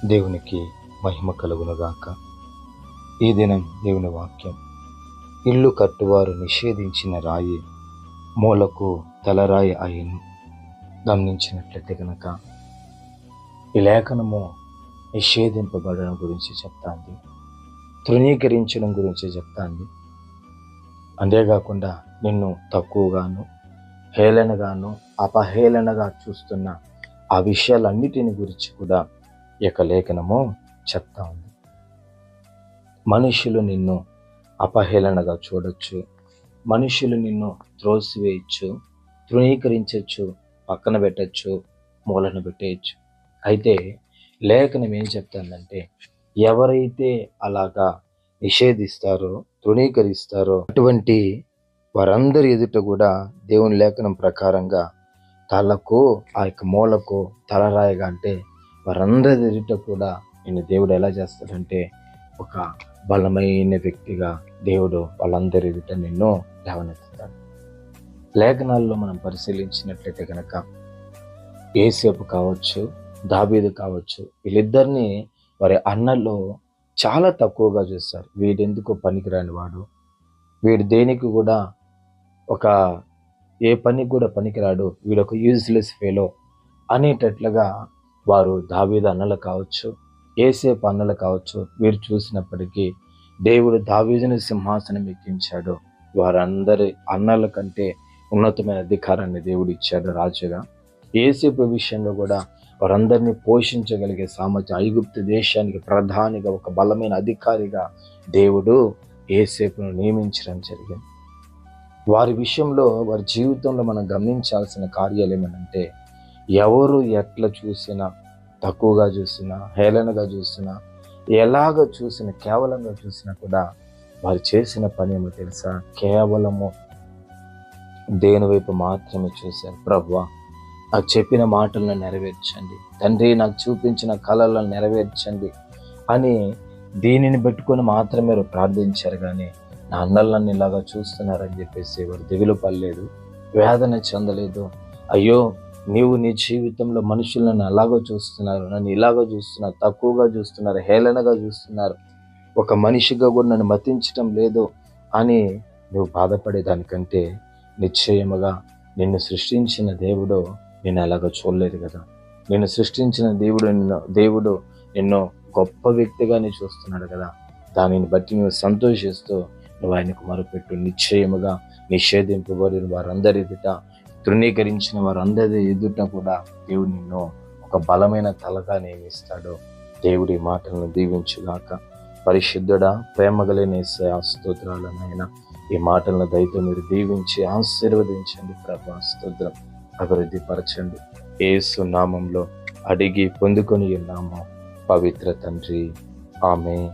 దేవునికి మహిమ కలుగునుగాక. ఈ దినం దేవుని వాక్యం, ఇల్లు కట్టువారు నిషేధించిన రాయి మూలకు తలరాయి అయ్యను. గమనించినట్లయితే కనుక ఈ లేఖనము నిషేధింపబడడం గురించి చెప్తాంది, తృణీకరించడం గురించి చెప్తాంది. అంతేకాకుండా నిన్ను తక్కువగాను, హేళనగాను, అపహేళనగా చూస్తున్న ఆ విషయాలన్నిటిని గురించి కూడా ఈ యొక్క లేఖనము చెప్తా ఉంది. మనుషులు నిన్ను అపహేళనగా చూడొచ్చు, మనుషులు నిన్ను త్రోసివేయచ్చు, తృణీకరించవచ్చు, పక్కన పెట్టచ్చు, మూలన పెట్టేయచ్చు. అయితే లేఖనం ఏం చెప్తుందంటే, ఎవరైతే అలాగా నిషేధిస్తారో, తృణీకరిస్తారో అటువంటి వారందరి ఎదుట కూడా దేవుని లేఖనం ప్రకారంగా తలకు ఆ యొక్క మూలకు తలరాయిగా, అంటే వారందరి ఎదుట కూడా నిన్ను దేవుడు ఎలా చేస్తాడంటే ఒక బలమైన వ్యక్తిగా దేవుడు వాళ్ళందరి ఎదుట నిన్ను లేవనెత్తుతాడు. లేఖనాల్లో మనం పరిశీలించినట్లయితే కనుక యోసేపు కావచ్చు, దావీదు కావచ్చు, వీళ్ళిద్దరిని వారి అన్నల్లో చాలా తక్కువగా చూస్తారు. వీడెందుకు పనికిరాని వాడు, వీడు దేనికి కూడా ఏ పనికి కూడా పనికిరాడు, వీడొక యూజ్లెస్ ఫెలో అనేటట్లుగా వారు దావీదు అన్నలు కావచ్చు, యోసేపు అన్నలు కావచ్చు, వీరు చూసినప్పటికీ దేవుడు దావీదుని సింహాసనం ఎక్కించాడు. వారందరి అన్నల కంటే ఉన్నతమైన అధికారాన్ని దేవుడు ఇచ్చాడు రాజుగా. యోసేపు విషయంలో కూడా వారందరినీ పోషించగలిగే సామర్థ్యం, ఐగుప్తు దేశానికి ప్రధానిగా, ఒక బలమైన అధికారిగా దేవుడు యోసేపును నియమించడం జరిగింది. వారి విషయంలో, వారి జీవితంలో మనం గమనించాల్సిన కార్యాలు ఏమనంటే, ఎవరు ఎట్లా చూసినా, తక్కువగా చూసినా, హేళనగా చూసినా, ఎలాగ చూసినా, కేవలంగా చూసినా కూడా వారు చేసిన పని ఏమో తెలుసా? కేవలము దేని వైపు మాత్రమే చూశారు. ప్రభువా, నాకు చెప్పిన మాటలను నెరవేర్చండి, తండ్రి నాకు చూపించిన కళలను నెరవేర్చండి అని దీనిని పెట్టుకొని మాత్రమే ప్రార్థించారు. కానీ నా అన్నలను ఇలాగా చూస్తున్నారని చెప్పేసి వారు దిగులు పడలేదు, వేదన చెందలేదు. అయ్యో, నీవు నీ జీవితంలో మనుషులను అలాగో చూస్తున్నారు, నన్ను ఇలాగో చూస్తున్నారు, తక్కువగా చూస్తున్నారు, హేళనగా చూస్తున్నారు, ఒక మనిషిగా కూడా నన్ను మతించడం లేదు అని నువ్వు బాధపడేదానికంటే, నిశ్చయముగా నిన్ను సృష్టించిన దేవుడు నిన్ను అలాగ చూడలేదు కదా. నిన్ను సృష్టించిన దేవుడు నిన్ను గొప్ప వ్యక్తిగానే చూస్తున్నాడు కదా. దానిని బట్టి నువ్వు సంతోషిస్తూ నువ్వు ఆయనకు మొరపెట్టు. నిశ్చయముగా నిషేధింపబడిన వారందరి ఎదుట, తృణీకరించిన వారందరి ఎదుట కూడా దేవుడు నిన్ను ఒక బలమైన తలగా నియమిస్తాడు. దేవుడి మాటలను దీవించుగాక. పరిశుద్ధుడా, ప్రేమ కలిగిన యేసయ్యా, స్తోత్రాలనైనా ఈ మాటలను దయతో మీరు దీవించి ఆశీర్వదించండి ప్రభా. స్తోత్రం, అభివృద్ధి పరచండి. యేసు నామంలో అడిగి పొందుకొని ఉన్నాము పవిత్ర తండ్రి, ఆమేన్.